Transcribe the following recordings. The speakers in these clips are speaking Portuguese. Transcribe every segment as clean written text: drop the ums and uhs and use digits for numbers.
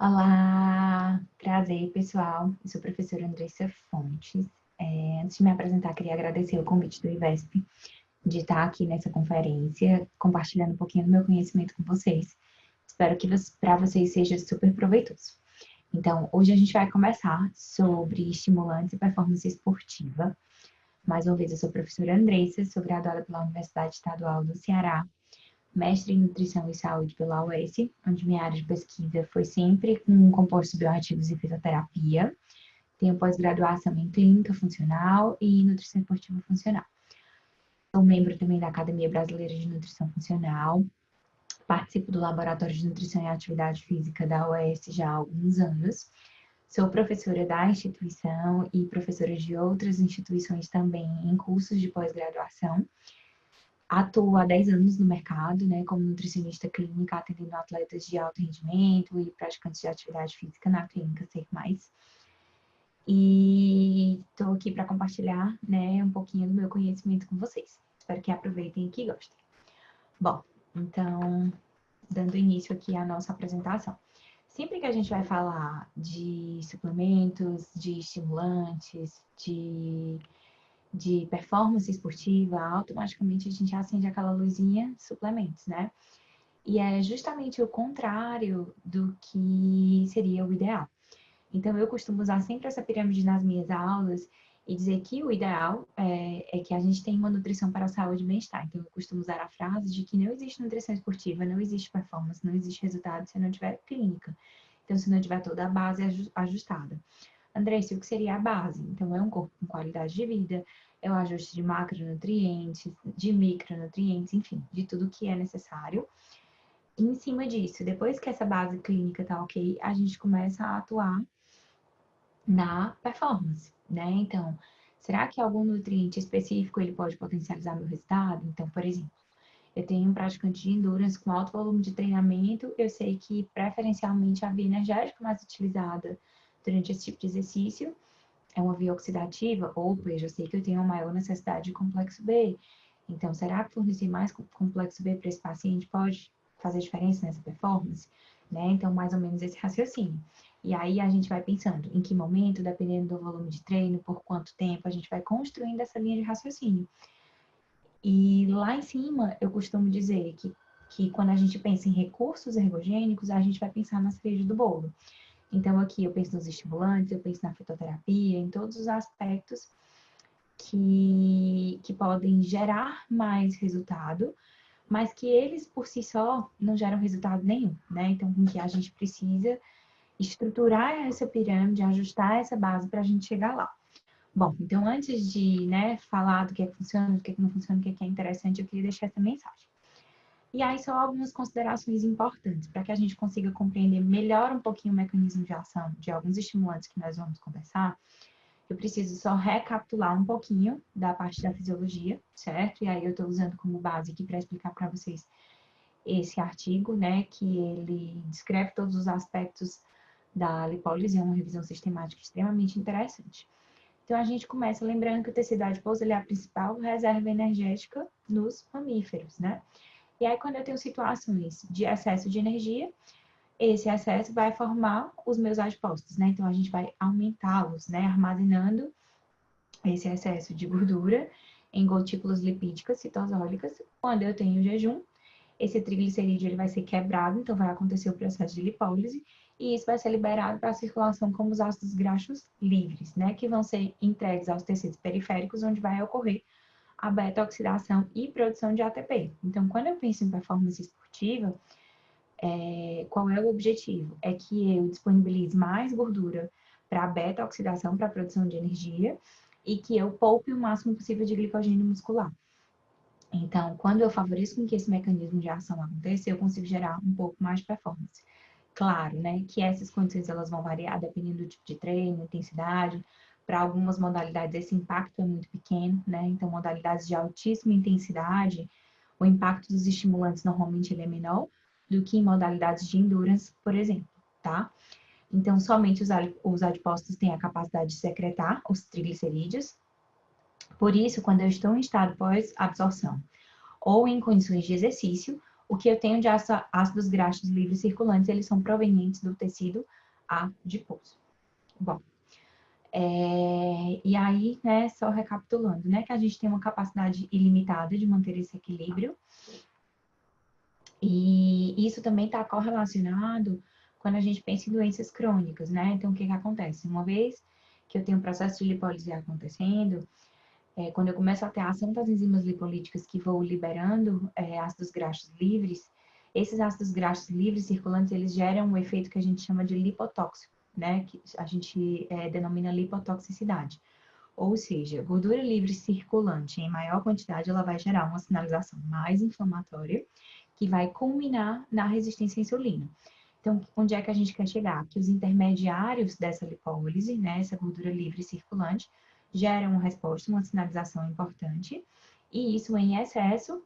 Olá, prazer pessoal. Eu sou a professora Andressa Fontes. Antes de me apresentar, queria agradecer o convite do IVESP de estar aqui nessa conferência, compartilhando um pouquinho do meu conhecimento com vocês. Espero que para vocês seja super proveitoso. Então, hoje a gente vai conversar sobre estimulantes e performance esportiva. Mais uma vez, eu sou a professora Andressa, sou graduada pela Universidade Estadual do Ceará, mestre em Nutrição e Saúde pela UES, onde minha área de pesquisa foi sempre com compostos bioativos e fitoterapia. Tenho pós-graduação em Clínica Funcional e Nutrição Esportiva Funcional. Sou membro também da Academia Brasileira de Nutrição Funcional. Participo do Laboratório de Nutrição e Atividade Física da UES já há alguns anos. Sou professora da instituição e professora de outras instituições também em cursos de pós-graduação. Atuo há 10 anos no mercado, né, como nutricionista clínica, atendendo atletas de alto rendimento e praticantes de atividade física na clínica Ser Mais. E estou aqui para compartilhar, né, um pouquinho do meu conhecimento com vocês. Espero que aproveitem e que gostem. Bom, então, dando início aqui à nossa apresentação. Sempre que a gente vai falar de suplementos, de estimulantes, de performance esportiva, automaticamente a gente acende aquela luzinha suplementos, né? E é justamente o contrário do que seria o ideal. Então, eu costumo usar sempre essa pirâmide nas minhas aulas e dizer que o ideal é que a gente tenha uma nutrição para a saúde e bem-estar. Então, eu costumo usar a frase de que não existe nutrição esportiva, não existe performance, não existe resultado se não tiver clínica. Então, se não tiver toda a base ajustada. Andressa, o que seria a base? Então, é um corpo com qualidade de vida, é o ajuste de macronutrientes, de micronutrientes, enfim, de tudo que é necessário. E em cima disso, depois que essa base clínica tá ok, a gente começa a atuar na performance, né? Então, será que algum nutriente específico ele pode potencializar meu resultado? Então, por exemplo, eu tenho um praticante de endurance com alto volume de treinamento, eu sei que preferencialmente a via energética mais utilizada durante esse tipo de exercício é uma via oxidativa, ou eu já sei que eu tenho uma maior necessidade de complexo B. Então, será que fornecer mais complexo B para esse paciente pode fazer diferença nessa performance? Né? Então, mais ou menos esse raciocínio. E aí a gente vai pensando em que momento, dependendo do volume de treino, por quanto tempo, a gente vai construindo essa linha de raciocínio. E lá em cima, eu costumo dizer que quando a gente pensa em recursos ergogênicos, a gente vai pensar na cereja do bolo. Então, aqui eu penso nos estimulantes, eu penso na fitoterapia, em todos os aspectos que podem gerar mais resultado, mas que eles por si só não geram resultado nenhum, né? Então, com que a gente precisa estruturar essa pirâmide, ajustar essa base para a gente chegar lá. Bom, então antes de, né, falar do que funciona, do que não funciona, do que é interessante, eu queria deixar essa mensagem. E aí só algumas considerações importantes para que a gente consiga compreender melhor um pouquinho o mecanismo de ação de alguns estimulantes que nós vamos conversar. Eu preciso só recapitular um pouquinho da parte da fisiologia, certo? E aí eu estou usando como base aqui para explicar para vocês esse artigo, né, que ele descreve todos os aspectos da lipólise, é uma revisão sistemática extremamente interessante. Então, a gente começa lembrando que o tecido adiposo ele é a principal reserva energética nos mamíferos, né? E aí, quando eu tenho situações de excesso de energia, esse excesso vai formar os meus adipócitos, né? Então, a gente vai aumentá-los, né? Armazenando esse excesso de gordura em gotículas lipídicas citosólicas. Quando eu tenho jejum, esse triglicerídeo ele vai ser quebrado, então vai acontecer o processo de lipólise, e isso vai ser liberado para a circulação como os ácidos graxos livres, né? Que vão ser entregues aos tecidos periféricos, onde vai ocorrer a beta-oxidação e produção de ATP. Então, quando eu penso em performance esportiva, qual é o objetivo? É que eu disponibilize mais gordura para a beta-oxidação, para a produção de energia, e que eu poupe o máximo possível de glicogênio muscular. Então, quando eu favoreço com que esse mecanismo de ação aconteça, eu consigo gerar um pouco mais de performance. Claro, né, que essas condições elas vão variar dependendo do tipo de treino, intensidade. Para algumas modalidades esse impacto é muito pequeno, né? Então, modalidades de altíssima intensidade, o impacto dos estimulantes normalmente ele é menor do que em modalidades de endurance, por exemplo, tá? Então, somente os adipócitos têm a capacidade de secretar os triglicerídeos. Por isso, quando eu estou em estado pós-absorção ou em condições de exercício, o que eu tenho de ácidos graxos livres circulantes, eles são provenientes do tecido adiposo. Bom, e aí, né, só recapitulando, né, que a gente tem uma capacidade ilimitada de manter esse equilíbrio, e isso também está correlacionado quando a gente pensa em doenças crônicas, né? Então, o que que acontece? Uma vez que eu tenho um processo de lipólise acontecendo, quando eu começo a ter a ação das enzimas lipolíticas que vão liberando ácidos graxos livres, esses ácidos graxos livres circulantes, eles geram um efeito que a gente chama de lipotóxico, né? Que a gente denomina lipotoxicidade. Ou seja, gordura livre circulante em maior quantidade, ela vai gerar uma sinalização mais inflamatória, que vai culminar na resistência à insulina. Então, onde é que a gente quer chegar? Que os intermediários dessa lipólise, né, essa gordura livre circulante, geram uma resposta, uma sinalização importante, e isso em excesso,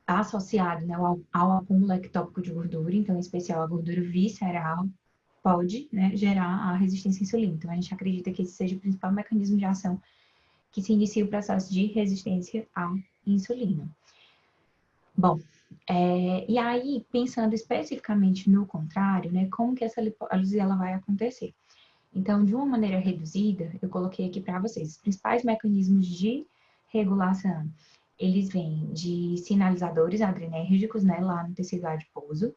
associado, né, ao acúmulo ectópico de gordura, então, em especial a gordura visceral, pode, né, gerar a resistência à insulina. Então, a gente acredita que esse seja o principal mecanismo de ação que se inicia o processo de resistência à insulina. Bom, e aí, pensando especificamente no contrário, né, como que essa lipólise ela vai acontecer? Então, de uma maneira reduzida, eu coloquei aqui para vocês os principais mecanismos de regulação. Eles vêm de sinalizadores adrenérgicos, né, lá no tecido adiposo,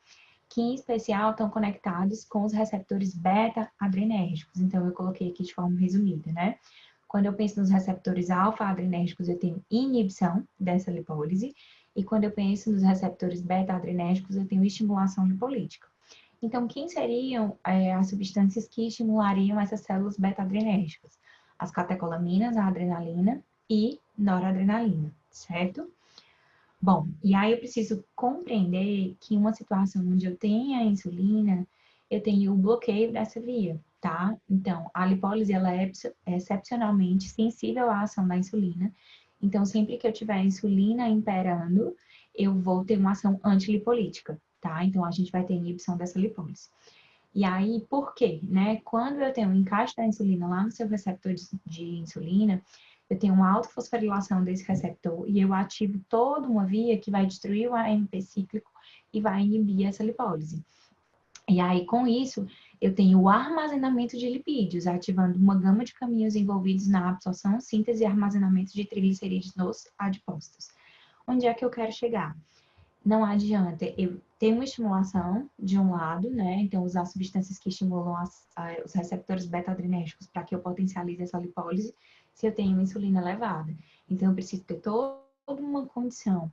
que em especial estão conectados com os receptores beta-adrenérgicos. Então, eu coloquei aqui de forma resumida, né? Quando eu penso nos receptores alfa-adrenérgicos, eu tenho inibição dessa lipólise, e quando eu penso nos receptores beta-adrenérgicos, eu tenho estimulação lipolítica. Então, quem seriam as substâncias que estimulariam essas células beta-adrenérgicas? As catecolaminas, a adrenalina e noradrenalina, certo? Bom, e aí eu preciso compreender que em uma situação onde eu tenho a insulina, eu tenho o bloqueio dessa via, tá? Então, a lipólise, ela é excepcionalmente sensível à ação da insulina. Então, sempre que eu tiver a insulina imperando, eu vou ter uma ação antilipolítica, tá? Então, a gente vai ter inibição dessa lipólise. E aí, por quê? Né? Quando eu tenho um encaixe da insulina lá no seu receptor de insulina, eu tenho uma autofosforilação desse receptor e eu ativo toda uma via que vai destruir o AMP cíclico e vai inibir essa lipólise. E aí, com isso, eu tenho o armazenamento de lipídios, ativando uma gama de caminhos envolvidos na absorção, síntese e armazenamento de triglicerídeos nos adipócitos. Onde é que eu quero chegar? Não adianta eu ter uma estimulação de um lado, né? Então, usar substâncias que estimulam os receptores beta-adrenérgicos para que eu potencialize essa lipólise, se eu tenho insulina elevada. Então, eu preciso ter toda uma condição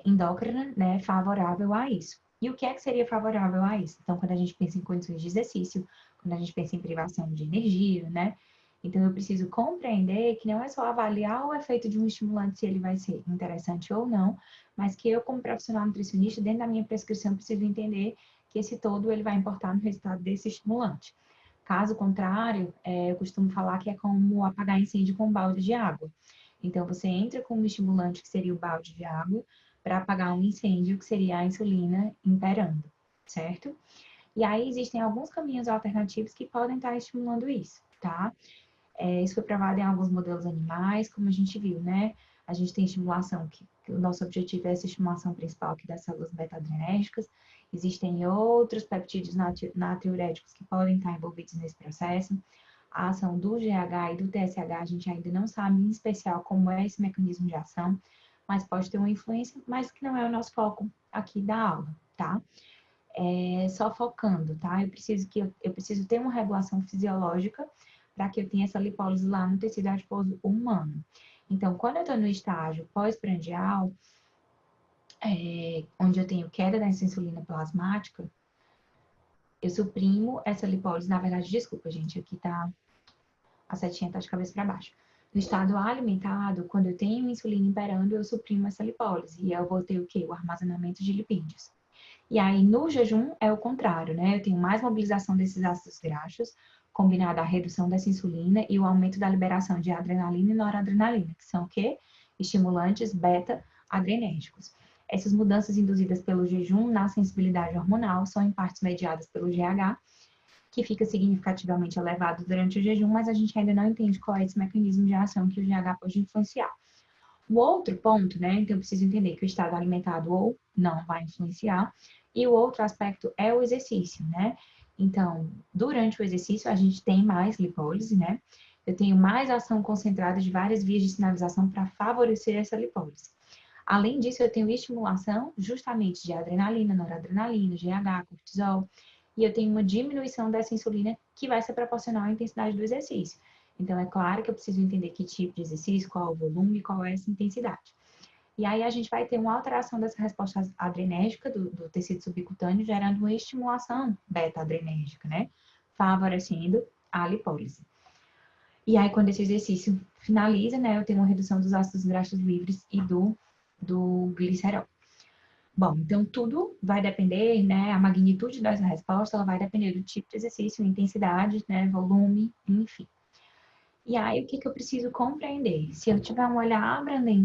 endócrina, né, favorável a isso. E o que é que seria favorável a isso? Então, quando a gente pensa em condições de exercício, quando a gente pensa em privação de energia, né? Então, eu preciso compreender que não é só avaliar o efeito de um estimulante, se ele vai ser interessante ou não, mas que eu, como profissional nutricionista, dentro da minha prescrição, preciso entender que esse todo ele vai importar no resultado desse estimulante. Caso contrário, eu costumo falar que é como apagar incêndio com um balde de água. Então, você entra com um estimulante, que seria o balde de água, para apagar um incêndio, que seria a insulina imperando, certo? E aí existem alguns caminhos alternativos que podem estar estimulando isso, tá? Isso foi provado em alguns modelos animais, como a gente viu, né? A gente tem estimulação, que o nosso objetivo é essa estimulação principal aqui das células beta-adrenérgicas. Existem outros peptídeos natriuréticos que podem estar envolvidos nesse processo. A ação do GH e do TSH, a gente ainda não sabe em especial como é esse mecanismo de ação, mas pode ter uma influência, mas que não é o nosso foco aqui da aula, tá? Só focando, tá? Eu preciso ter uma regulação fisiológica para que eu tenha essa lipólise lá no tecido adiposo humano. Então, quando eu estou no estágio pós-prandial, onde eu tenho queda dessa insulina plasmática, eu suprimo essa lipólise. Na verdade, desculpa, gente, aqui tá a setinha tá de cabeça para baixo. No estado alimentado, quando eu tenho insulina imperando, eu suprimo essa lipólise. E eu vou ter o quê? O armazenamento de lipídios. E aí, no jejum, é o contrário, né? Eu tenho mais mobilização desses ácidos graxos, combinada à redução dessa insulina e o aumento da liberação de adrenalina e noradrenalina, que são o quê? Estimulantes beta-adrenérgicos. Essas mudanças induzidas pelo jejum na sensibilidade hormonal são em partes mediadas pelo GH, que fica significativamente elevado durante o jejum, mas a gente ainda não entende qual é esse mecanismo de ação que o GH pode influenciar. O outro ponto, né? Então, eu preciso entender que o estado alimentado ou não vai influenciar. E o outro aspecto é o exercício, né? Então, durante o exercício, a gente tem mais lipólise, né? Eu tenho mais ação concentrada de várias vias de sinalização para favorecer essa lipólise. Além disso, eu tenho estimulação justamente de adrenalina, noradrenalina, GH, cortisol, e eu tenho uma diminuição dessa insulina que vai ser proporcional à intensidade do exercício. Então, é claro que eu preciso entender que tipo de exercício, qual o volume, qual é essa intensidade. E aí a gente vai ter uma alteração dessa resposta adrenérgica do tecido subcutâneo, gerando uma estimulação beta-adrenérgica, né? Favorecendo a lipólise. E aí, quando esse exercício finaliza, né, eu tenho uma redução dos ácidos graxos livres e do glicerol. Bom, então tudo vai depender, né, a magnitude dessa resposta, ela vai depender do tipo de exercício, intensidade, né, volume, enfim. E aí, o que que eu preciso compreender? Se eu tiver um olhar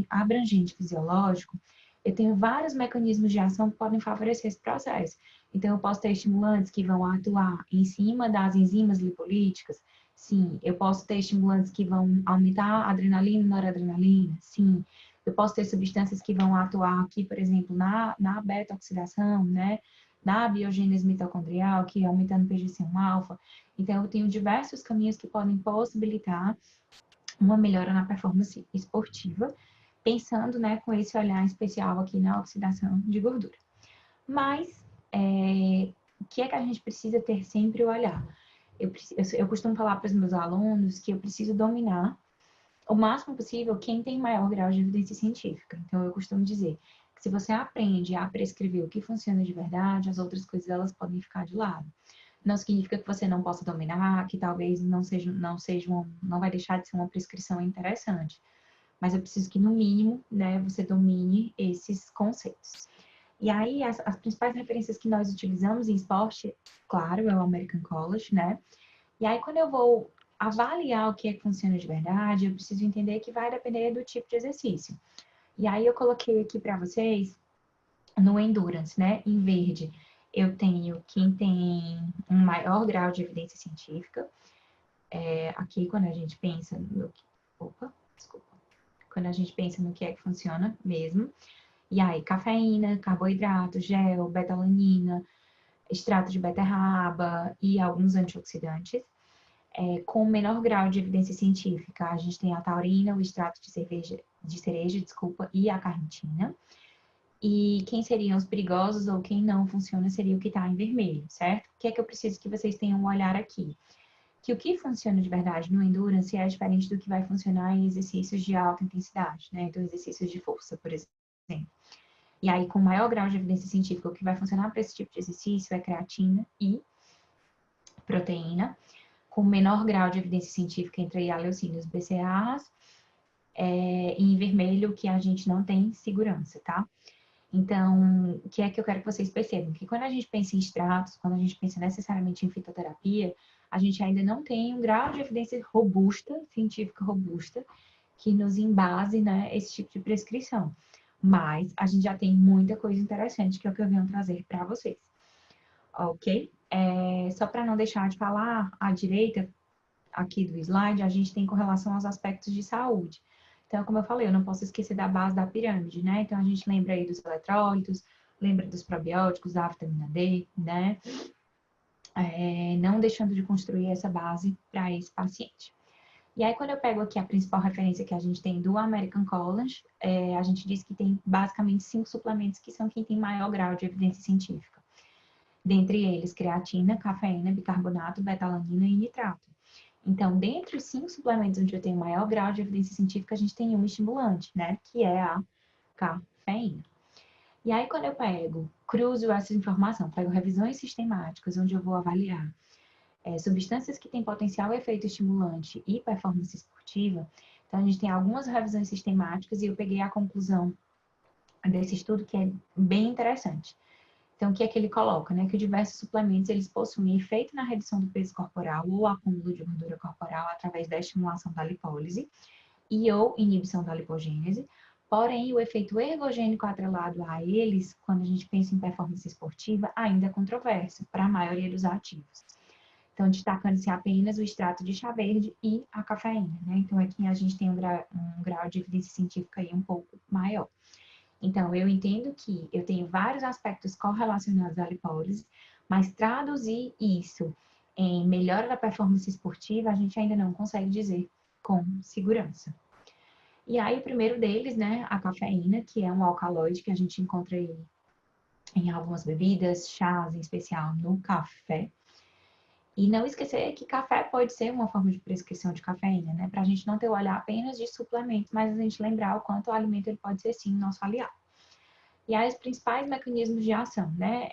abrangente fisiológico, eu tenho vários mecanismos de ação que podem favorecer esse processo. Então, eu posso ter estimulantes que vão atuar em cima das enzimas lipolíticas. Sim. Eu posso ter estimulantes que vão aumentar a adrenalina e noradrenalina. Sim. Eu posso ter substâncias que vão atuar aqui, por exemplo, na beta-oxidação, né? Na biogênese mitocondrial, que aumentando o PGC1-alfa. Então, eu tenho diversos caminhos que podem possibilitar uma melhora na performance esportiva, pensando, né, com esse olhar especial aqui na oxidação de gordura. Mas, o que é que a gente precisa ter sempre o olhar? Eu costumo falar para os meus alunos que eu preciso dominar o máximo possível quem tem maior grau de evidência científica. Então, eu costumo dizer que se você aprende a prescrever o que funciona de verdade, as outras coisas elas podem ficar de lado. Não significa que você não possa dominar, que talvez não vai deixar de ser uma prescrição interessante. Mas eu preciso que, no mínimo, né, você domine esses conceitos. E aí, as principais referências que nós utilizamos em esporte, claro, é o American College, né? E aí, quando eu vou avaliar o que é que funciona de verdade, eu preciso entender que vai depender do tipo de exercício. E aí, eu coloquei aqui para vocês no Endurance, né? Em verde, eu tenho quem tem um maior grau de evidência científica. Aqui, quando a gente pensa no que... Opa, desculpa. Quando a gente pensa no que é que funciona mesmo. E aí, cafeína, carboidrato, gel, betalanina, extrato de beterraba e alguns antioxidantes. Com menor grau de evidência científica, a gente tem a taurina, o extrato de cereja, desculpa, e a carnitina. E quem seriam os perigosos ou quem não funciona seria o que está em vermelho, certo? O que é que eu preciso que vocês tenham um olhar aqui? Que o que funciona de verdade no endurance é diferente do que vai funcionar em exercícios de alta intensidade, né? Então, exercícios de força, por exemplo. E aí, com maior grau de evidência científica, o que vai funcionar para esse tipo de exercício é creatina e proteína. Com menor grau de evidência científica entre a leucina e os BCAAs. Em vermelho, que a gente não tem segurança, tá? Então, o que é que eu quero que vocês percebam? Que quando a gente pensa em extratos, quando a gente pensa necessariamente em fitoterapia, a gente ainda não tem um grau de evidência robusta, científica robusta, que nos embase, né, esse tipo de prescrição. Mas a gente já tem muita coisa interessante que é o que eu venho trazer para vocês. Ok? Só para não deixar de falar, à direita aqui do slide, a gente tem com relação aos aspectos de saúde. Então, como eu falei, eu não posso esquecer da base da pirâmide, né? Então, a gente lembra aí dos eletrólitos, lembra dos probióticos, da vitamina D, né? Não deixando de construir essa base para esse paciente. E aí, quando eu pego aqui a principal referência que a gente tem do American College, a gente diz que tem basicamente 5 suplementos que são quem tem maior grau de evidência científica. Dentre eles, creatina, cafeína, bicarbonato, betalanina e nitrato. Então, dentre os 5 suplementos onde eu tenho maior grau de evidência científica, a gente tem um estimulante, né? Que é a cafeína. E aí, quando eu cruzo essa informação, pego revisões sistemáticas, onde eu vou avaliar substâncias que têm potencial efeito estimulante e performance esportiva. Então, a gente tem algumas revisões sistemáticas e eu peguei a conclusão desse estudo que é bem interessante. Então, o que é que ele coloca? Né? Que diversos suplementos, eles possuem efeito na redução do peso corporal ou acúmulo de gordura corporal através da estimulação da lipólise e ou inibição da lipogênese. Porém, o efeito ergogênico atrelado a eles, quando a gente pensa em performance esportiva, ainda é controverso para a maioria dos ativos. Então, destacando-se apenas o extrato de chá verde e a cafeína, né? Então, aqui a gente tem um grau de evidência científica aí um pouco maior. Então, eu entendo que eu tenho vários aspectos correlacionados à lipólise, mas traduzir isso em melhora da performance esportiva, a gente ainda não consegue dizer com segurança. E aí, o primeiro deles, né, a cafeína, que é um alcaloide que a gente encontra aí em algumas bebidas, chás, em especial no café. E não esquecer que café pode ser uma forma de prescrição de cafeína, né? Para a gente não ter o olhar apenas de suplemento, mas a gente lembrar o quanto o alimento ele pode ser sim nosso aliado. E aí, os principais mecanismos de ação, né?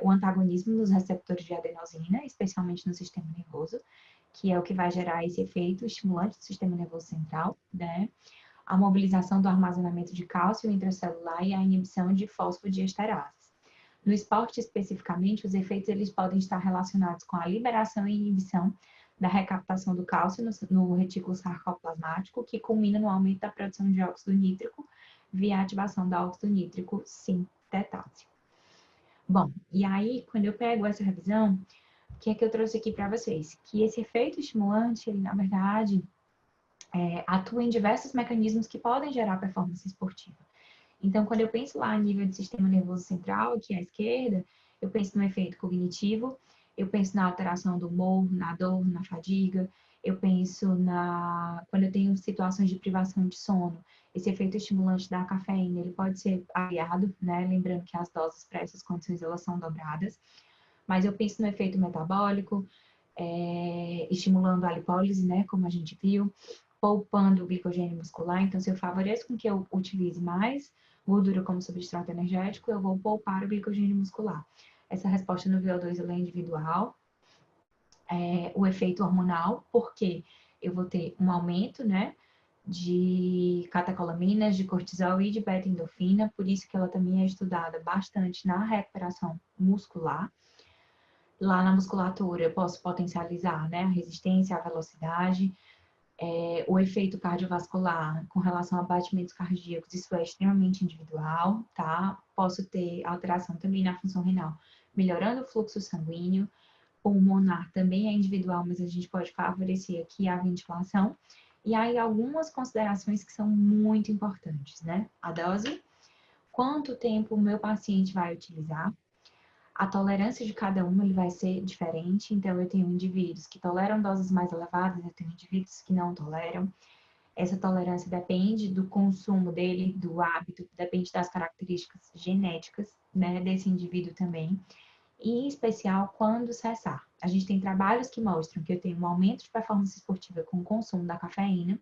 O antagonismo nos receptores de adenosina, especialmente no sistema nervoso, que é o que vai gerar esse efeito estimulante do sistema nervoso central, né? A mobilização do armazenamento de cálcio intracelular e a inibição de fosfodiesterases. No esporte, especificamente, os efeitos eles podem estar relacionados com a liberação e inibição da recaptação do cálcio no retículo sarcoplasmático, que culmina no aumento da produção de óxido nítrico via ativação da óxido nítrico sintetase. Bom, e aí, quando eu pego essa revisão, o que é que eu trouxe aqui para vocês? Que esse efeito estimulante, ele, na verdade, atua em diversos mecanismos que podem gerar performance esportiva. Então, quando eu penso lá a nível de sistema nervoso central, aqui à esquerda, eu penso no efeito cognitivo, eu penso na alteração do humor, na dor, na fadiga, eu penso quando eu tenho situações de privação de sono, esse efeito estimulante da cafeína, ele pode ser aliado, né? Lembrando que as doses para essas condições, elas são dobradas. Mas eu penso no efeito metabólico, estimulando a lipólise, né? Como a gente viu, poupando o glicogênio muscular. Então, se eu favoreço com que eu utilize mais gordura como substrato energético, eu vou poupar o glicogênio muscular. Essa resposta no VO2 ela é individual. O efeito hormonal, porque eu vou ter um aumento, né, de catecolaminas, de cortisol e de beta-endorfina, por isso que ela também é estudada bastante na recuperação muscular. Lá na musculatura eu posso potencializar, né, a resistência, a velocidade, o efeito cardiovascular com relação a batimentos cardíacos, isso é extremamente individual, tá? Posso ter alteração também na função renal, melhorando o fluxo sanguíneo, pulmonar também é individual, mas a gente pode favorecer aqui a ventilação. E aí algumas considerações que são muito importantes, né? A dose, quanto tempo o meu paciente vai utilizar, a tolerância de cada um ele vai ser diferente, então eu tenho indivíduos que toleram doses mais elevadas, eu tenho indivíduos que não toleram. Essa tolerância depende do consumo dele, do hábito, depende das características genéticas, né, desse indivíduo também. E, em especial, quando cessar. A gente tem trabalhos que mostram que eu tenho um aumento de performance esportiva com o consumo da cafeína,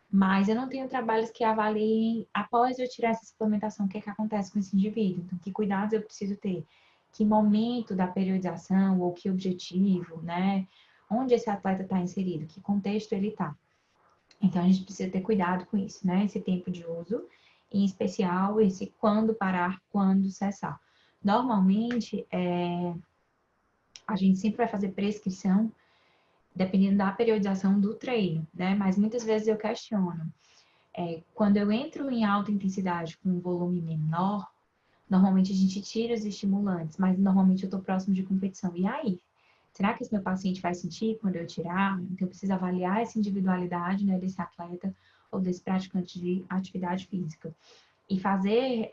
mas eu não tenho trabalhos que avaliem, após eu tirar essa suplementação, o que é que acontece com esse indivíduo. Então, que cuidados eu preciso ter? Que momento da periodização ou que objetivo, né? Onde esse atleta está inserido? Que contexto ele está? Então, a gente precisa ter cuidado com isso, né? Esse tempo de uso, em especial esse quando parar, quando cessar. Normalmente, a gente sempre vai fazer prescrição dependendo da periodização do treino, né? Mas muitas vezes eu questiono. Quando eu entro em alta intensidade com um volume menor, normalmente a gente tira os estimulantes, mas normalmente eu estou próximo de competição. E aí? Será que esse meu paciente vai sentir quando eu tirar? Então, eu preciso avaliar essa individualidade, né, desse atleta ou desse praticante de atividade física. E fazer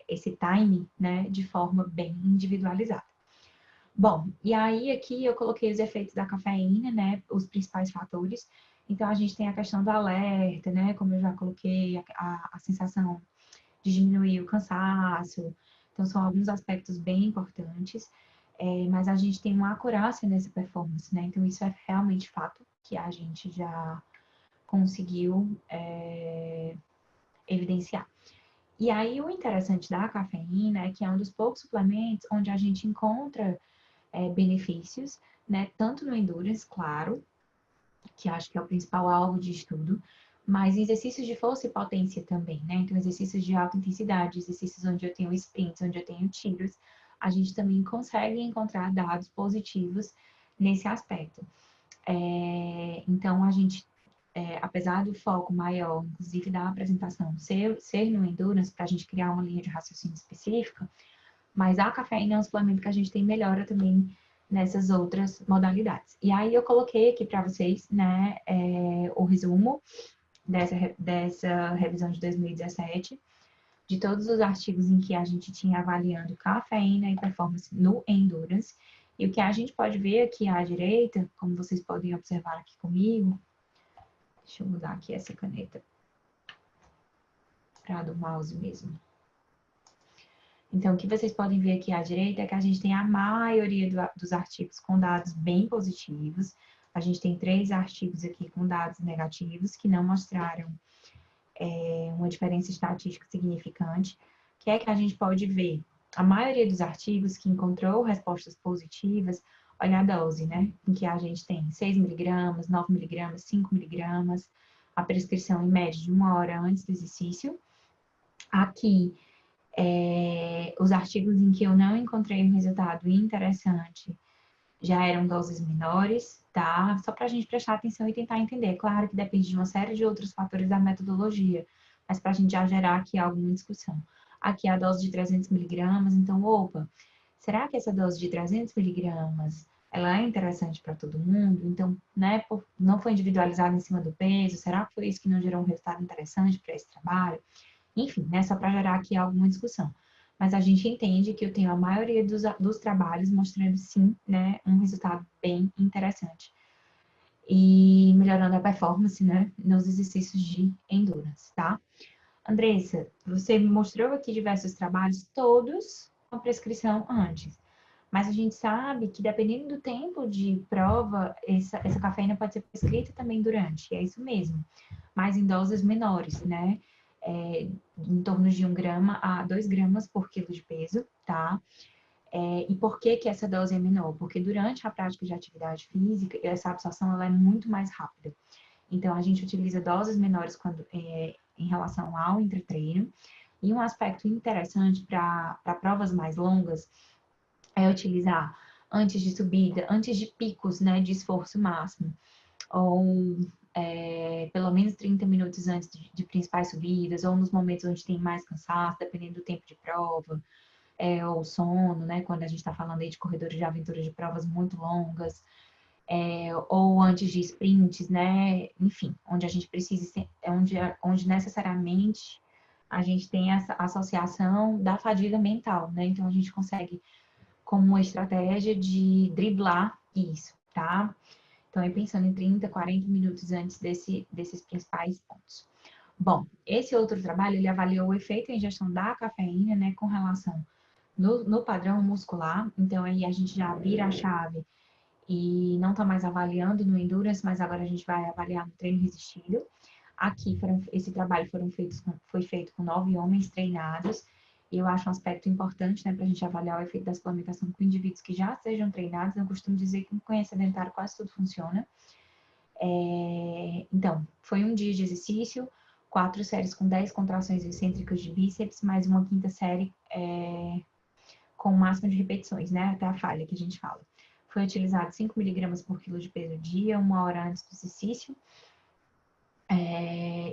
esse time, né, de forma bem individualizada. Bom, e aí aqui eu coloquei os efeitos da cafeína, né? Os principais fatores. Então a gente tem a questão do alerta, né? Como eu já coloquei, a sensação de diminuir o cansaço. Então são alguns aspectos bem importantes. Mas a gente tem uma acurácia nessa performance, né? Então isso é realmente fato que a gente já conseguiu evidenciar. E aí o interessante da cafeína é que é um dos poucos suplementos onde a gente encontra benefícios, né? Tanto no endurance, claro, que acho que é o principal alvo de estudo, mas exercícios de força e potência também, né? Então, exercícios de alta intensidade, exercícios onde eu tenho sprints, onde eu tenho tiros, a gente também consegue encontrar dados positivos nesse aspecto. Então, a gente, apesar do foco maior, inclusive da apresentação, ser no endurance, para a gente criar uma linha de raciocínio específica, mas a cafeína é um suplemento que a gente tem melhora também nessas outras modalidades. E aí eu coloquei aqui para vocês, né, o resumo dessa revisão de 2017, de todos os artigos em que a gente tinha avaliando cafeína e performance no endurance. E o que a gente pode ver aqui à direita, como vocês podem observar aqui comigo, deixa eu mudar aqui essa caneta para do mouse mesmo. Então, o que vocês podem ver aqui à direita é que a gente tem a maioria dos artigos com dados bem positivos. A gente tem 3 artigos aqui com dados negativos que não mostraram uma diferença estatística significante. Que é que a gente pode ver? A maioria dos artigos que encontrou respostas positivas, olha a dose, né? Em que a gente tem 6 miligramas, 9 miligramas, 5 miligramas, a prescrição em média de 1 hora antes do exercício. Aqui, os artigos em que eu não encontrei um resultado interessante já eram doses menores, tá? Só para a gente prestar atenção e tentar entender. Claro que depende de uma série de outros fatores da metodologia, mas para a gente já gerar aqui alguma discussão. Aqui a dose de 300 miligramas, então, opa, será que essa dose de 300 miligramas ela é interessante para todo mundo? Então, né, não foi individualizada em cima do peso, será que foi isso que não gerou um resultado interessante para esse trabalho? Enfim, né, só para gerar aqui alguma discussão. Mas a gente entende que eu tenho a maioria dos trabalhos mostrando, sim, né, um resultado bem interessante. E melhorando a performance, né, nos exercícios de endurance, tá? Andressa, você me mostrou aqui diversos trabalhos, todos com prescrição antes. Mas a gente sabe que, dependendo do tempo de prova, essa cafeína pode ser prescrita também durante. É isso mesmo. Mas em doses menores, né? Em torno de 1 grama a 2 gramas por quilo de peso, tá? E por que que essa dose é menor? Porque durante a prática de atividade física, essa absorção ela é muito mais rápida. Então, a gente utiliza doses menores em relação ao entretreino. E um aspecto interessante para provas mais longas é utilizar antes de subida, antes de picos, né, de esforço máximo, ou pelo menos 30 minutos antes de principais subidas, ou nos momentos onde tem mais cansaço, dependendo do tempo de prova, ou sono, né, quando a gente está falando aí de corredores de aventura de provas muito longas, ou antes de sprints, né, enfim, onde a gente precisa, onde necessariamente a gente tem essa associação da fadiga mental, né, então a gente consegue como uma estratégia de driblar isso, tá? Então, pensando em 30, 40 minutos antes desses principais pontos. Bom, esse outro trabalho, ele avaliou o efeito em ingestão da cafeína, né, com relação no padrão muscular. Então, aí a gente já vira a chave e não está mais avaliando no endurance, mas agora a gente vai avaliar no treino resistido. Aqui, esse trabalho foi feito com 9 homens treinados, e eu acho um aspecto importante, né, para a gente avaliar o efeito da suplementação com indivíduos que já sejam treinados. Eu costumo dizer que com sedentário quase tudo funciona. Então, foi um dia de exercício, 4 séries com 10 contrações excêntricas de bíceps, mais uma quinta série com o máximo de repetições, né, até a falha que a gente fala. Foi utilizado 5 miligramas por quilo de peso dia, 1 hora antes do exercício.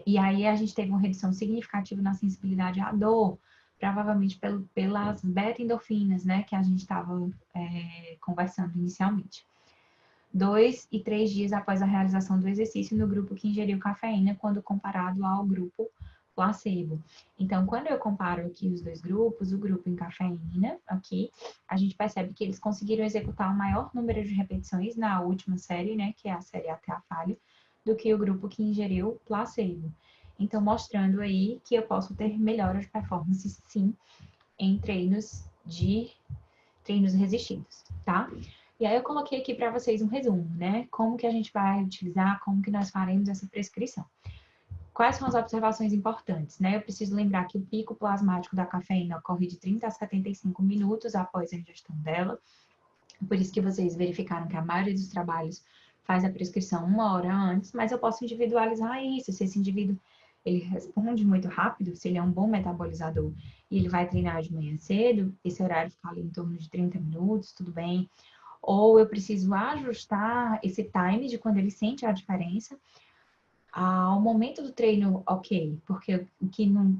E aí a gente teve uma redução significativa na sensibilidade à dor, provavelmente pelas beta-endorfinas, né, que a gente estava conversando inicialmente. 2 e 3 dias após a realização do exercício no grupo que ingeriu cafeína, quando comparado ao grupo placebo. Então, quando eu comparo aqui os dois grupos, o grupo em cafeína, aqui, a gente percebe que eles conseguiram executar o maior número de repetições na última série, né, que é a série até a falha, do que o grupo que ingeriu placebo. Então, mostrando aí que eu posso ter melhora de performance, sim, em treinos resistidos, tá? E aí eu coloquei aqui para vocês um resumo, né? Como que a gente vai utilizar, como que nós faremos essa prescrição. Quais são as observações importantes, né? Eu preciso lembrar que o pico plasmático da cafeína ocorre de 30 a 75 minutos após a ingestão dela. Por isso que vocês verificaram que a maioria dos trabalhos faz a prescrição 1 hora antes, mas eu posso individualizar isso. Se esse indivíduo ele responde muito rápido, se ele é um bom metabolizador e ele vai treinar de manhã cedo, esse horário fica ali em torno de 30 minutos, tudo bem. Ou eu preciso ajustar esse time de quando ele sente a diferença ao momento do treino, ok, porque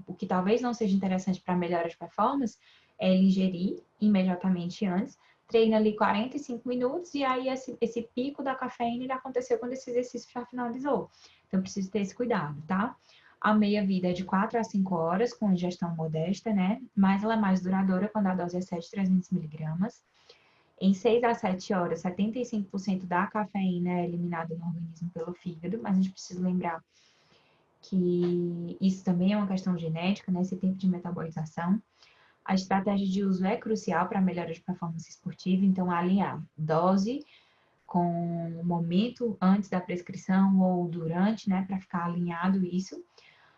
o que talvez não seja interessante para melhora de performance é ele ingerir imediatamente antes, treina ali 45 minutos e aí esse pico da cafeína ele aconteceu quando esse exercício já finalizou. Então, preciso ter esse cuidado, tá? A meia-vida é de 4 a 5 horas, com ingestão modesta, né? Mas ela é mais duradoura quando a dose excede 300 miligramas. Em 6 a 7 horas, 75% da cafeína é eliminada no organismo pelo fígado, mas a gente precisa lembrar que isso também é uma questão genética, né? Esse tempo de metabolização. A estratégia de uso é crucial para a melhora de performance esportiva, então alinhar dose com o momento antes da prescrição ou durante, né, para ficar alinhado isso.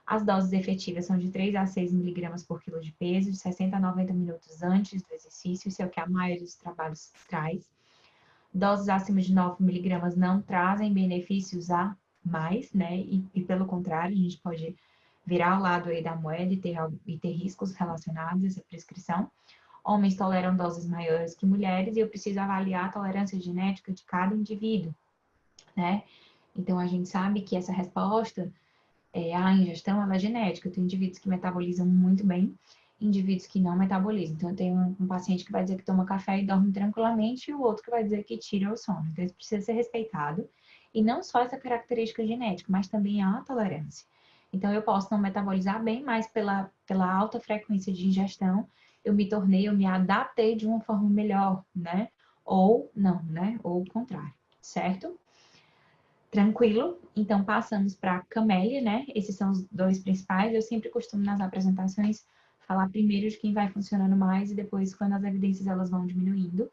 As doses efetivas são de 3 a 6 miligramas por quilo de peso, de 60 a 90 minutos antes do exercício, isso é o que a maioria dos trabalhos traz. Doses acima de 9 miligramas não trazem benefícios a mais, né? E pelo contrário, a gente pode virar ao lado aí da moeda e ter riscos relacionados a essa prescrição. Homens toleram doses maiores que mulheres e eu preciso avaliar a tolerância genética de cada indivíduo, né? Então, a gente sabe que essa resposta à ingestão, ela é genética. Tem indivíduos que metabolizam muito bem, indivíduos que não metabolizam. Então, eu tenho um paciente que vai dizer que toma café e dorme tranquilamente e o outro que vai dizer que tira o sono. Então, isso precisa ser respeitado. E não só essa característica genética, mas também a tolerância. Então, eu posso não metabolizar bem, mas pela alta frequência de ingestão, eu me adaptei de uma forma melhor, né? Ou não, né? Ou o contrário, certo? Tranquilo? Então, passamos para a camélia, né? Esses são os dois principais. Eu sempre costumo, nas apresentações, falar primeiro de quem vai funcionando mais e depois, quando as evidências elas vão diminuindo.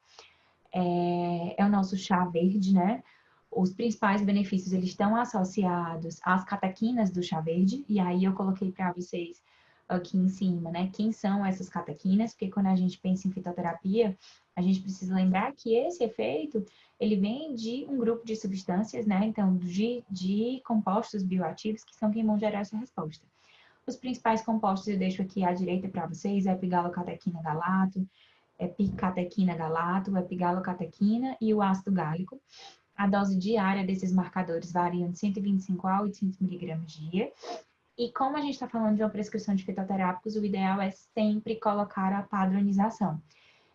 É o nosso chá verde, né? Os principais benefícios, eles estão associados às catequinas do chá verde. E aí, eu coloquei para vocês aqui em cima, né? Quem são essas catequinas? Porque quando a gente pensa em fitoterapia, a gente precisa lembrar que esse efeito ele vem de um grupo de substâncias, né? Então, de compostos bioativos que são quem vão gerar essa resposta. Os principais compostos eu deixo aqui à direita para vocês, é epigalocatequina galato, epicatequina galato, epigalocatequina e o ácido gálico. A dose diária desses marcadores varia de 125 a 800 miligramas dia. E como a gente está falando de uma prescrição de fitoterápicos, o ideal é sempre colocar a padronização.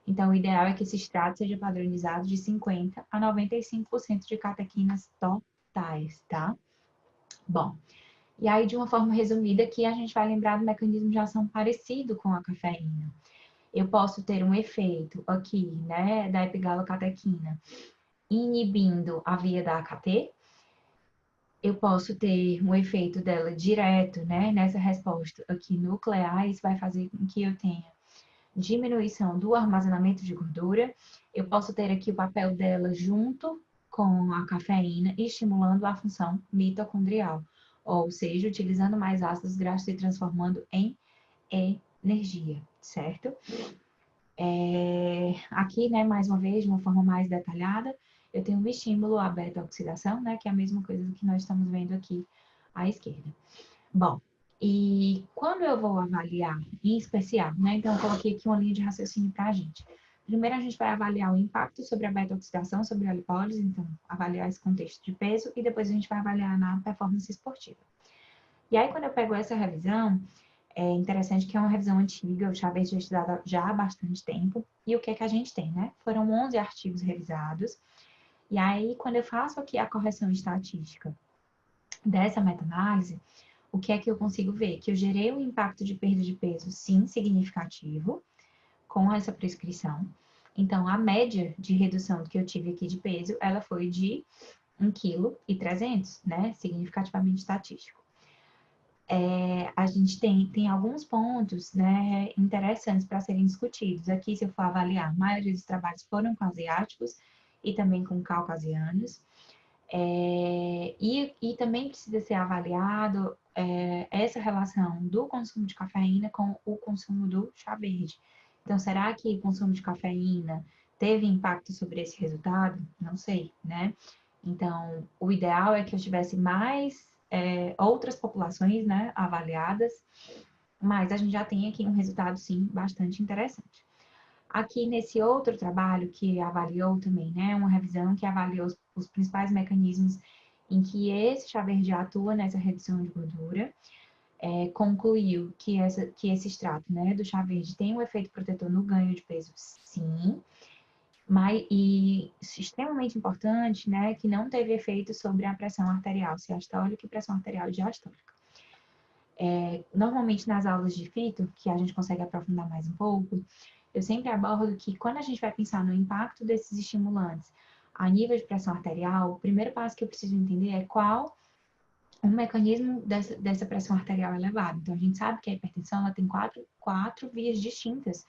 Então, o ideal é que esse extrato seja padronizado de 50% a 95% de catequinas totais, tá? Bom, e aí, de uma forma resumida, aqui a gente vai lembrar do mecanismo de ação parecido com a cafeína. Eu posso ter um efeito aqui, né, da epigalocatequina, inibindo a via da AKT. Eu posso ter um efeito dela direto, né, nessa resposta aqui nuclear. Isso vai fazer com que eu tenha diminuição do armazenamento de gordura. Eu posso ter aqui o papel dela junto com a cafeína, estimulando a função mitocondrial, ou seja, utilizando mais ácidos graxos e transformando em energia, certo? Aqui, né, mais uma vez, de uma forma mais detalhada, eu tenho o estímulo à beta-oxidação, né, que é a mesma coisa que nós estamos vendo aqui à esquerda. Bom, e quando eu vou avaliar, em especial, né? Então, eu coloquei aqui uma linha de raciocínio para a gente. Primeiro, a gente vai avaliar o impacto sobre a beta-oxidação, sobre a lipólise, então, avaliar esse contexto de peso, e depois a gente vai avaliar na performance esportiva. E aí, quando eu pego essa revisão, é interessante que é uma revisão antiga, o chá verde é estudado já há bastante tempo, e o que é que a gente tem, né? Foram 11 artigos revisados, e aí, quando eu faço aqui a correção estatística dessa meta-análise, o que é que eu consigo ver? Que eu gerei um impacto de perda de peso, sim, significativo, com essa prescrição. Então, a média de redução que eu tive aqui de peso, ela foi de 1,3 kg, né? Significativamente estatístico. A gente tem alguns pontos, né, interessantes para serem discutidos. Aqui, se eu for avaliar, a maioria dos trabalhos foram com asiáticos e também com caucasianos. E também precisa ser avaliado essa relação do consumo de cafeína com o consumo do chá verde. Então, será que o consumo de cafeína teve impacto sobre esse resultado? Não sei, né? Então, o ideal é que eu tivesse mais outras populações, né, avaliadas, mas a gente já tem aqui um resultado, sim, bastante interessante. Aqui nesse outro trabalho que avaliou também, né, uma revisão que avaliou os principais mecanismos em que esse chá verde atua nessa redução de gordura, concluiu que esse extrato, né, do chá verde tem um efeito protetor no ganho de peso, sim, E extremamente importante, né, que não teve efeito sobre a pressão arterial sistólica e pressão arterial diastólica. Normalmente nas aulas de fito, que a gente consegue aprofundar mais um pouco, eu sempre abordo que quando a gente vai pensar no impacto desses estimulantes a nível de pressão arterial, o primeiro passo que eu preciso entender é qual o mecanismo dessa pressão arterial elevada. Então, a gente sabe que a hipertensão ela tem quatro vias distintas,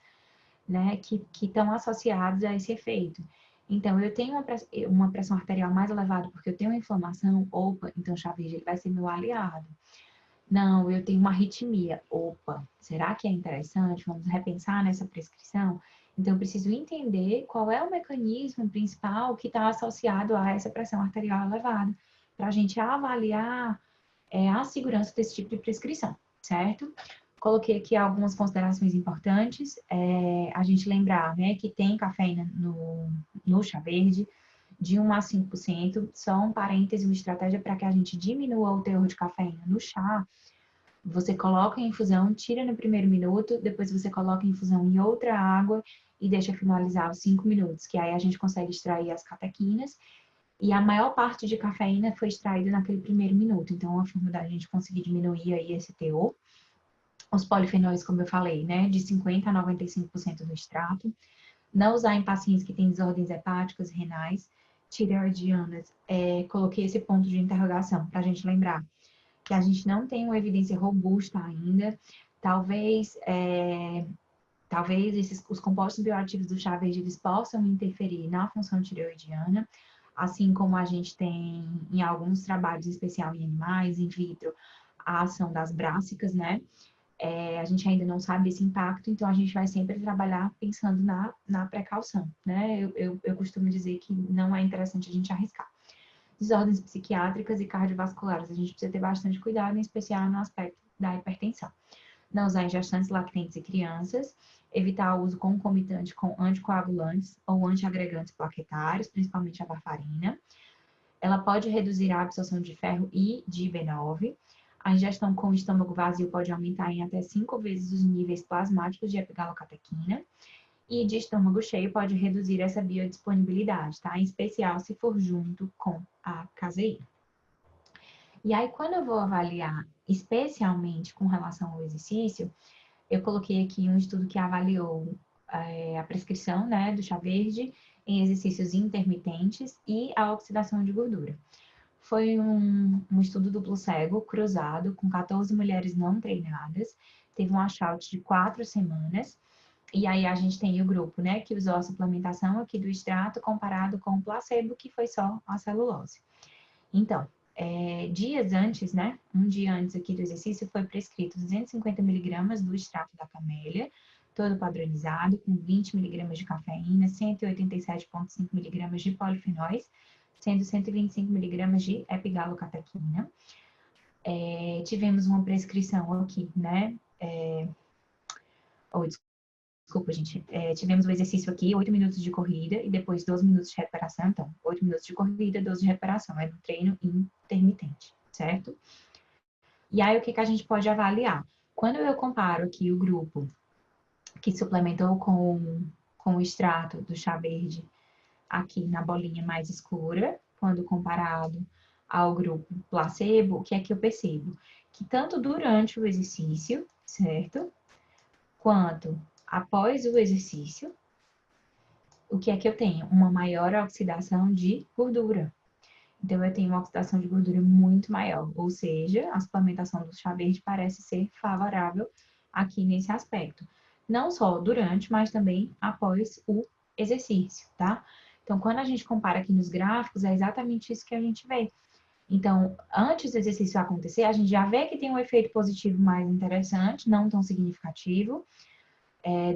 né, que estão associadas a esse efeito. Então, eu tenho uma pressão arterial mais elevada porque eu tenho uma inflamação, opa, então chá verde ele vai ser meu aliado. Não, eu tenho uma arritmia. Opa, será que é interessante? Vamos repensar nessa prescrição? Então, eu preciso entender qual é o mecanismo principal que está associado a essa pressão arterial elevada, para a gente avaliar a segurança desse tipo de prescrição, certo? Coloquei aqui algumas considerações importantes. A gente lembrar, né, que tem cafeína no chá verde, de 1 a 5%. Só um parêntese, uma estratégia para que a gente diminua o teor de cafeína no chá. Você coloca em infusão, tira no primeiro minuto, depois você coloca em infusão em outra água e deixa finalizar os 5 minutos, que aí a gente consegue extrair as catequinas. E a maior parte de cafeína foi extraída naquele primeiro minuto. Então, é uma forma da gente conseguir diminuir aí esse teor. Os polifenóis, como eu falei, né, de 50% a 95% do extrato. Não usar em pacientes que têm desordens hepáticas, renais, tireoidianas. Coloquei esse ponto de interrogação para a gente lembrar que a gente não tem uma evidência robusta ainda. Talvez os compostos bioativos do chá verde eles possam interferir na função tireoidiana, assim como a gente tem em alguns trabalhos, em especial em animais, in vitro, a ação das brássicas, né? A gente ainda não sabe esse impacto, então a gente vai sempre trabalhar pensando na precaução, né? Eu costumo dizer que não é interessante a gente arriscar. Desordens psiquiátricas e cardiovasculares, a gente precisa ter bastante cuidado, em especial no aspecto da hipertensão. Não usar em gestantes, lactentes e crianças, evitar o uso concomitante com anticoagulantes ou antiagregantes plaquetários, principalmente a varfarina. Ela pode reduzir a absorção de ferro e de B9. A ingestão com o estômago vazio pode aumentar em até 5 vezes os níveis plasmáticos de epigalocatequina. E de estômago cheio pode reduzir essa biodisponibilidade, tá? Em especial se for junto com a caseína. E aí, quando eu vou avaliar, especialmente com relação ao exercício, eu coloquei aqui um estudo que avaliou a prescrição, né, do chá verde em exercícios intermitentes e a oxidação de gordura. Foi um estudo duplo cego, cruzado, com 14 mulheres não treinadas, teve um washout de 4 semanas, e aí a gente tem o grupo, né, que usou a suplementação aqui do extrato comparado com o placebo, que foi só a celulose. Então, dias antes, né, um dia antes aqui do exercício, foi prescrito 250 miligramas do extrato da camélia, todo padronizado, com 20 miligramas de cafeína, 187,5 miligramas de polifenóis, sendo 125 miligramas de epigalocatequina. Tivemos uma prescrição aqui, né, desculpa, gente. Tivemos o exercício aqui, 8 minutos de corrida e depois 12 minutos de recuperação. Então, 8 minutos de corrida, 12 de recuperação. É do treino intermitente, certo? E aí, o que a gente pode avaliar? Quando eu comparo aqui o grupo que suplementou com o extrato do chá verde aqui na bolinha mais escura, quando comparado ao grupo placebo, o que é que eu percebo? Que tanto durante o exercício, certo? Quanto após o exercício, o que é que eu tenho? Uma maior oxidação de gordura. Então, eu tenho uma oxidação de gordura muito maior, ou seja, a suplementação do chá verde parece ser favorável aqui nesse aspecto. Não só durante, mas também após o exercício, tá? Então, quando a gente compara aqui nos gráficos, é exatamente isso que a gente vê. Então, antes do exercício acontecer, a gente já vê que tem um efeito positivo mais interessante, não tão significativo,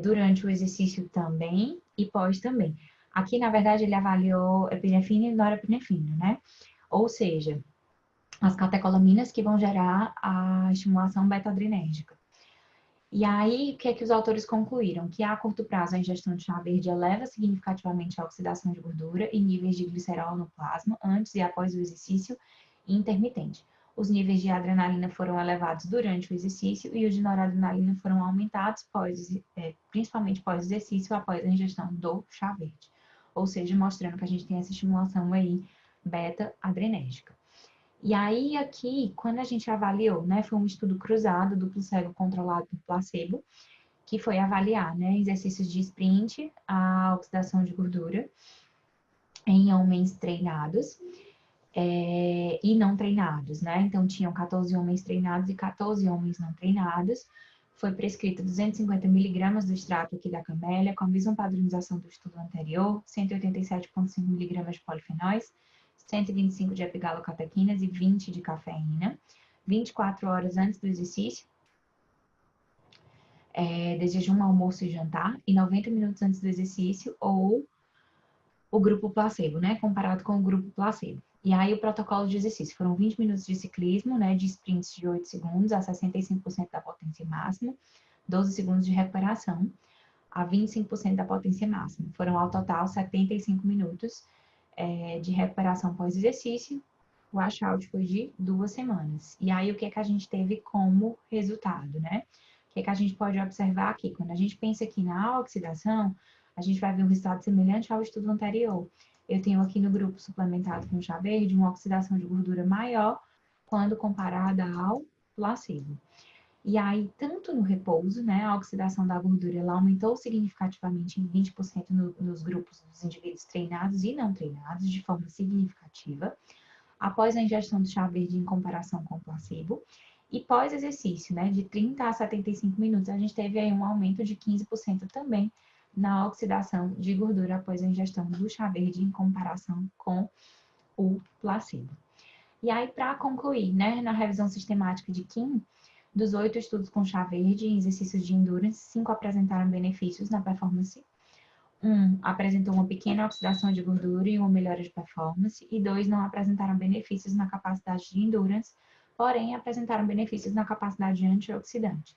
durante o exercício também e pós também. Aqui, na verdade, ele avaliou epinefrina e norepinefrina, né? Ou seja, as catecolaminas que vão gerar a estimulação beta-adrenérgica. E aí, o que é que os autores concluíram? Que a curto prazo a ingestão de chá verde eleva significativamente a oxidação de gordura e níveis de glicerol no plasma antes e após o exercício intermitente. Os níveis de adrenalina foram elevados durante o exercício e os de noradrenalina foram aumentados principalmente pós-exercício após a ingestão do chá verde. ou seja, mostrando que a gente tem essa estimulação aí beta-adrenérgica. E aí, aqui, quando a gente avaliou, né, foi um estudo cruzado, duplo cego controlado por placebo, que foi avaliar, né, exercícios de sprint, a oxidação de gordura em homens treinados e não treinados, né? Então, tinham 14 homens treinados e 14 homens não treinados. Foi prescrito 250 miligramas do extrato aqui da camélia, com a mesma padronização do estudo anterior, 187,5 miligramas de polifenóis, 125 de epigalocatequinas e 20 de cafeína, 24 horas antes do exercício, de jejum, almoço e jantar, e 90 minutos antes do exercício, ou o grupo placebo, né? Comparado com o grupo placebo. E aí, o protocolo de exercício foram 20 minutos de ciclismo, né? De sprints de 8 segundos a 65% da potência máxima, 12 segundos de recuperação a 25% da potência máxima. Foram, ao total, 75 minutos de recuperação pós-exercício. O washout foi de 2 semanas. E aí, o que é que a gente teve como resultado, né? O que é que a gente pode observar aqui? Quando a gente pensa aqui na oxidação, a gente vai ver um resultado semelhante ao estudo anterior. Eu tenho aqui no grupo suplementado com chá verde uma oxidação de gordura maior quando comparada ao placebo. E aí, tanto no repouso, né, a oxidação da gordura ela aumentou significativamente em 20% nos grupos dos indivíduos treinados e não treinados, de forma significativa, após a ingestão do chá verde em comparação com o placebo. E pós-exercício, né, de 30 a 75 minutos, a gente teve aí um aumento de 15% também na oxidação de gordura após a ingestão do chá verde em comparação com o placebo. E aí, para concluir, né, na revisão sistemática de Kim, dos 8 estudos com chá verde em exercícios de endurance, 5 apresentaram benefícios na performance. 1 apresentou uma pequena oxidação de gordura e uma melhora de performance, e 2 não apresentaram benefícios na capacidade de endurance, porém apresentaram benefícios na capacidade antioxidante.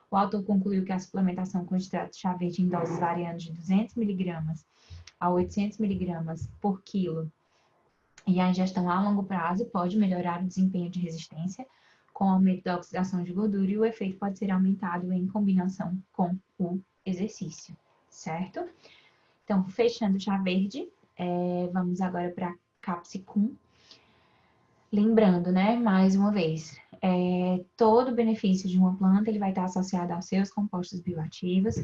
O autor concluiu que a suplementação com extrato de chá verde em doses variando de 200 mg a 800 mg por quilo e a ingestão a longo prazo pode melhorar o desempenho de resistência com o aumento da oxidação de gordura, e o efeito pode ser aumentado em combinação com o exercício, certo? Então, fechando o chá verde, vamos agora para Capsicum. Lembrando, né, mais uma vez, todo benefício de uma planta ele vai estar associado aos seus compostos bioativos.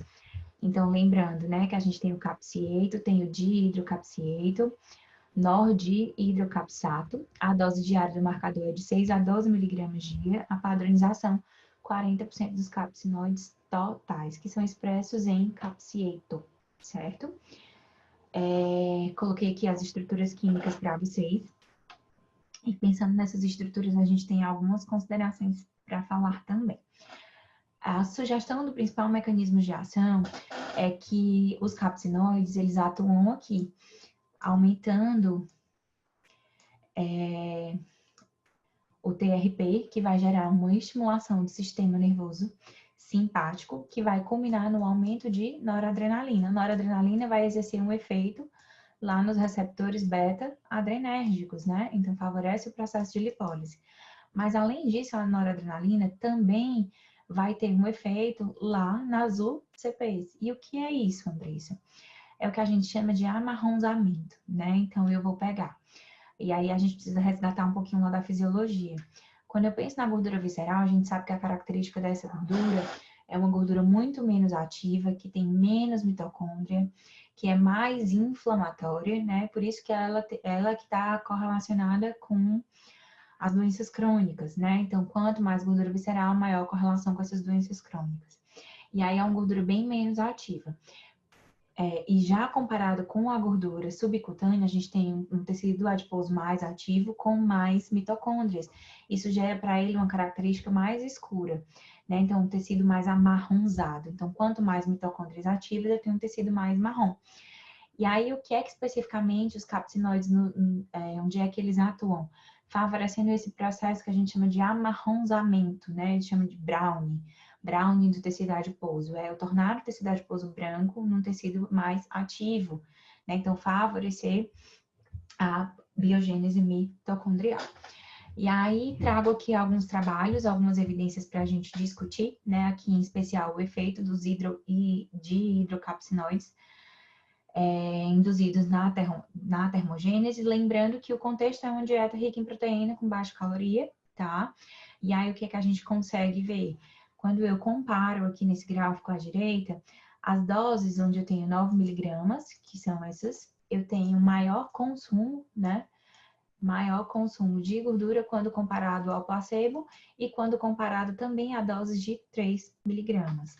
Então, lembrando, né, que a gente tem o capsieto, tem o dihidrocapsieto, nordihidrocapsato. A dose diária do marcador é de 6 a 12 miligramas dia. A padronização, 40% dos capsinoides totais, que são expressos em capsieto, certo? Coloquei aqui as estruturas químicas para vocês. E pensando nessas estruturas, a gente tem algumas considerações para falar também. A sugestão do principal mecanismo de ação é que os capsinoides, eles atuam aqui, aumentando o TRP, que vai gerar uma estimulação do sistema nervoso simpático, que vai culminar no aumento de noradrenalina. A noradrenalina vai exercer um efeito lá nos receptores beta-adrenérgicos, né? Então, favorece o processo de lipólise. Mas, além disso, a noradrenalina também vai ter um efeito lá nas UCPs. E o que é isso, Andressa? É o que a gente chama de amarronzamento, né? Então, eu vou pegar. E aí, a gente precisa resgatar um pouquinho lá da fisiologia. Quando eu penso na gordura visceral, a gente sabe que a característica dessa gordura é uma gordura muito menos ativa, que tem menos mitocôndria, que é mais inflamatória, né? Por isso que ela que está correlacionada com as doenças crônicas, né? Então, quanto mais gordura visceral, maior a correlação com essas doenças crônicas. E aí é uma gordura bem menos ativa. E já comparado com a gordura subcutânea, a gente tem um tecido adiposo mais ativo com mais mitocôndrias. Isso gera para ele uma característica mais escura, né? Então, um tecido mais amarronzado. Então, quanto mais mitocôndrias ativas, eu tenho um tecido mais marrom. E aí, o que é que especificamente os capsinoides, onde é que eles atuam? Favorecendo esse processo que a gente chama de amarronzamento, né? A gente chama de browning do tecido adiposo. É o tornar o tecido adiposo branco num tecido mais ativo, né? Então, favorecer a biogênese mitocondrial. E aí, trago aqui alguns trabalhos, algumas evidências para a gente discutir, né? Aqui, em especial, o efeito dos dihidrocapsinoides induzidos na termogênese, lembrando que o contexto é uma dieta rica em proteína, com baixa caloria, tá? E aí, o que é que a gente consegue ver? Quando eu comparo aqui nesse gráfico à direita, as doses onde eu tenho 9 miligramas, que são essas, eu tenho maior consumo, né? Maior consumo de gordura quando comparado ao placebo e quando comparado também a doses de 3 miligramas.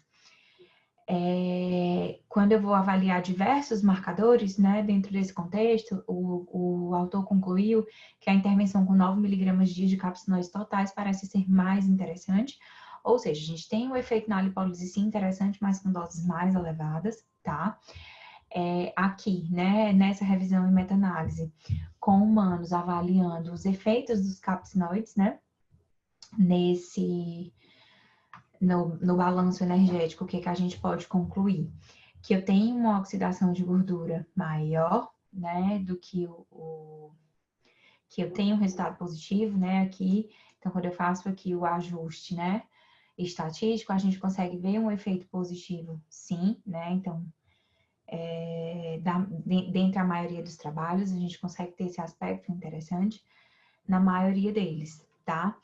Quando eu vou avaliar diversos marcadores, né, dentro desse contexto, o autor concluiu que a intervenção com 9 miligramas dia de capsinoides totais parece ser mais interessante, ou seja, a gente tem um efeito na lipólise sim interessante, mas com doses mais elevadas, tá? Aqui, né, nessa revisão e meta-análise, com humanos avaliando os efeitos dos capsinoides, né, no balanço energético, o que que a gente pode concluir? Que eu tenho uma oxidação de gordura maior, né, do que que eu tenho um resultado positivo, né, aqui. Então, quando eu faço aqui o ajuste, né, estatístico, a gente consegue ver um efeito positivo, sim, né, então, dentre a maioria dos trabalhos, a gente consegue ter esse aspecto interessante na maioria deles, tá?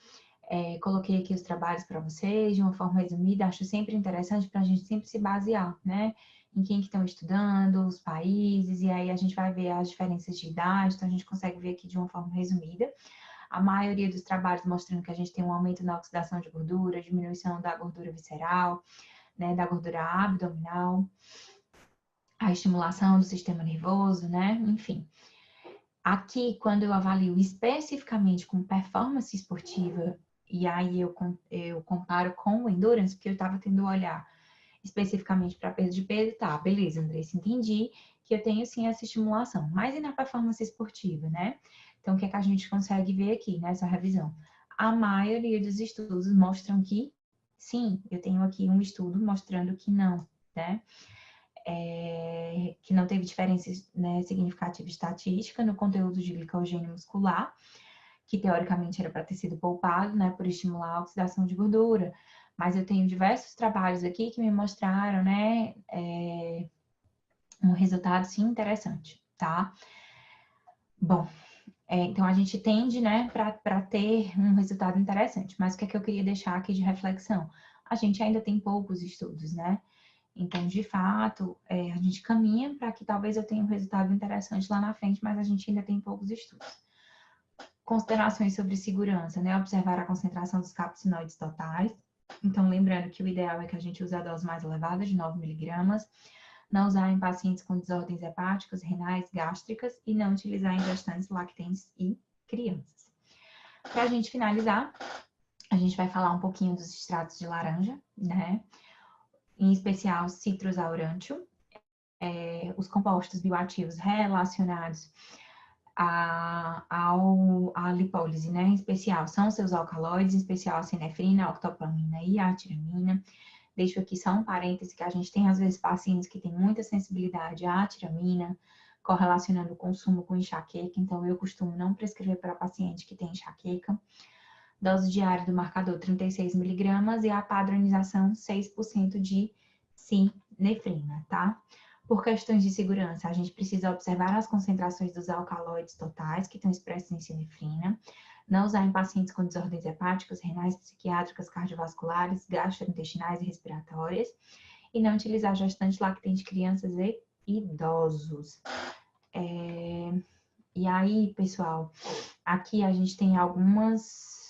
Coloquei aqui os trabalhos para vocês de uma forma resumida, acho sempre interessante para a gente sempre se basear, né? Em quem que estão estudando, os países, e aí a gente vai ver as diferenças de idade, então a gente consegue ver aqui de uma forma resumida. A maioria dos trabalhos mostrando que a gente tem um aumento na oxidação de gordura, diminuição da gordura visceral, né, da gordura abdominal, a estimulação do sistema nervoso, né, enfim. Aqui, quando eu avalio especificamente com performance esportiva, e aí eu comparo com o endurance, porque eu estava tendo olhar especificamente para perda de peso, tá, beleza, Andressa, entendi que eu tenho sim essa estimulação, mas e na performance esportiva, né? Então, o que é que a gente consegue ver aqui nessa revisão? A maioria dos estudos mostram que sim, eu tenho aqui um estudo mostrando que não, né? Que não teve diferença, né, significativa estatística no conteúdo de glicogênio muscular, que teoricamente era para ter sido poupado, né, por estimular a oxidação de gordura. Mas eu tenho diversos trabalhos aqui que me mostraram, né, um resultado, sim, interessante, tá? Bom, então a gente tende, né, para ter um resultado interessante. Mas o que é que eu queria deixar aqui de reflexão? A gente ainda tem poucos estudos, né? Então, de fato, a gente caminha para que talvez eu tenha um resultado interessante lá na frente, mas a gente ainda tem poucos estudos. Considerações sobre segurança, né? Observar a concentração dos capsinoides totais. Então, lembrando que o ideal é que a gente use a dose mais elevada, de 9 miligramas. Não usar em pacientes com desordens hepáticas, renais, gástricas e não utilizar em gestantes, lactentes e crianças. Para a gente finalizar, a gente vai falar um pouquinho dos extratos de laranja, né? Em especial Citrus aurantium, os compostos bioativos relacionados à lipólise, né, em especial, são seus alcaloides, em especial a sinefrina, a octopamina e a tiramina. Deixo aqui só um parêntese que a gente tem, às vezes, pacientes que têm muita sensibilidade à tiramina, correlacionando o consumo com enxaqueca, então eu costumo não prescrever para paciente que tem enxaqueca. Dose diária do marcador 36 miligramas e a padronização 6% de sinefrina, tá? Por questões de segurança, a gente precisa observar as concentrações dos alcaloides totais que estão expressos em sinefrina, não usar em pacientes com desordens hepáticas, renais, psiquiátricas, cardiovasculares, gastrointestinais e respiratórias, e não utilizar gestante, lactente, crianças e idosos. E aí, pessoal, aqui a gente tem algumas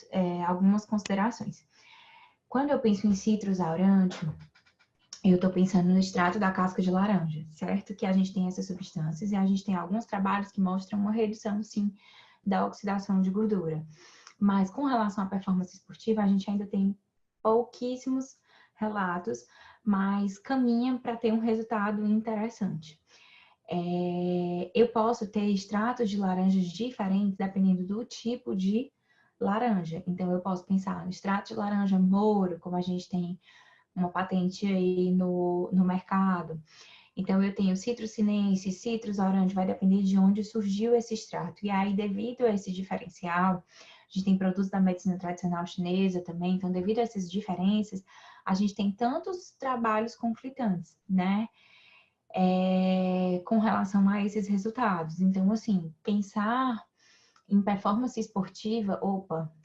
considerações. Quando eu penso em Citrus aurantium, eu estou pensando no extrato da casca de laranja, certo? Que a gente tem essas substâncias e a gente tem alguns trabalhos que mostram uma redução, sim, da oxidação de gordura. Mas com relação à performance esportiva, a gente ainda tem pouquíssimos relatos, mas caminha para ter um resultado interessante. Eu posso ter extratos de laranjas diferentes dependendo do tipo de laranja. Então, eu posso pensar no extrato de laranja Moro, como a gente tem uma patente aí no mercado. Então, eu tenho citrus sinense, citrus orange, vai depender de onde surgiu esse extrato. E aí, devido a esse diferencial, a gente tem produtos da medicina tradicional chinesa também, então, devido a essas diferenças, a gente tem tantos trabalhos conflitantes, né? com relação a esses resultados. Então, assim, pensar em performance esportiva,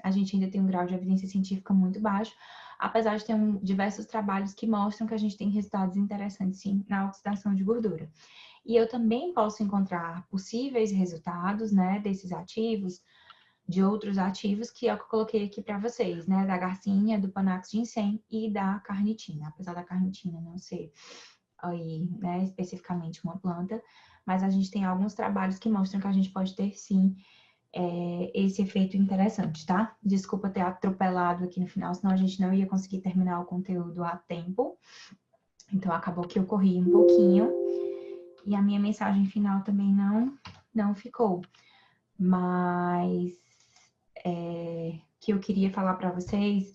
a gente ainda tem um grau de evidência científica muito baixo, apesar de ter diversos trabalhos que mostram que a gente tem resultados interessantes, sim, na oxidação de gordura. E eu também posso encontrar possíveis resultados, né, desses ativos, de outros ativos que é o que eu coloquei aqui para vocês, né, da garcinha, do Panax ginseng e da carnitina, apesar da carnitina não ser aí, né, especificamente uma planta, mas a gente tem alguns trabalhos que mostram que a gente pode ter, sim, esse efeito interessante, tá? Desculpa ter atropelado aqui no final, senão a gente não ia conseguir terminar o conteúdo a tempo. Então, acabou que eu corri um pouquinho. E a minha mensagem final também não ficou. Mas que eu queria falar para vocês,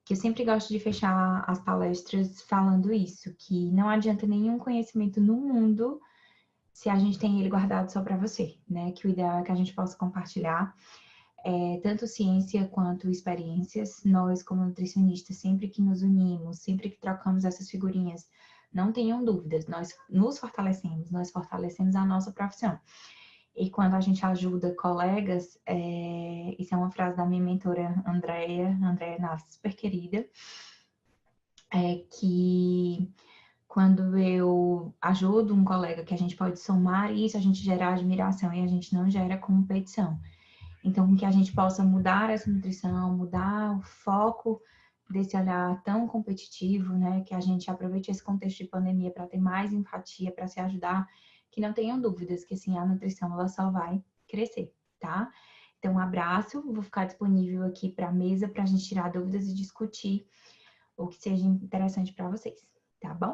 que eu sempre gosto de fechar as palestras falando isso, que não adianta nenhum conhecimento no mundo se a gente tem ele guardado só para você, né? Que o ideal é que a gente possa compartilhar tanto ciência quanto experiências. Nós, como nutricionistas, sempre que nos unimos, sempre que trocamos essas figurinhas, não tenham dúvidas, nós nos fortalecemos, nós fortalecemos a nossa profissão. E quando a gente ajuda colegas, isso é uma frase da minha mentora Andréia Nassi, super querida, que quando eu ajudo um colega que a gente pode somar isso, a gente gera admiração e a gente não gera competição. Então, que a gente possa mudar essa nutrição, mudar o foco desse olhar tão competitivo, né? Que a gente aproveite esse contexto de pandemia para ter mais empatia, para se ajudar, que não tenham dúvidas que, assim, a nutrição, ela só vai crescer, tá? Então, um abraço, vou ficar disponível aqui para a mesa para a gente tirar dúvidas e discutir o que seja interessante para vocês, tá bom?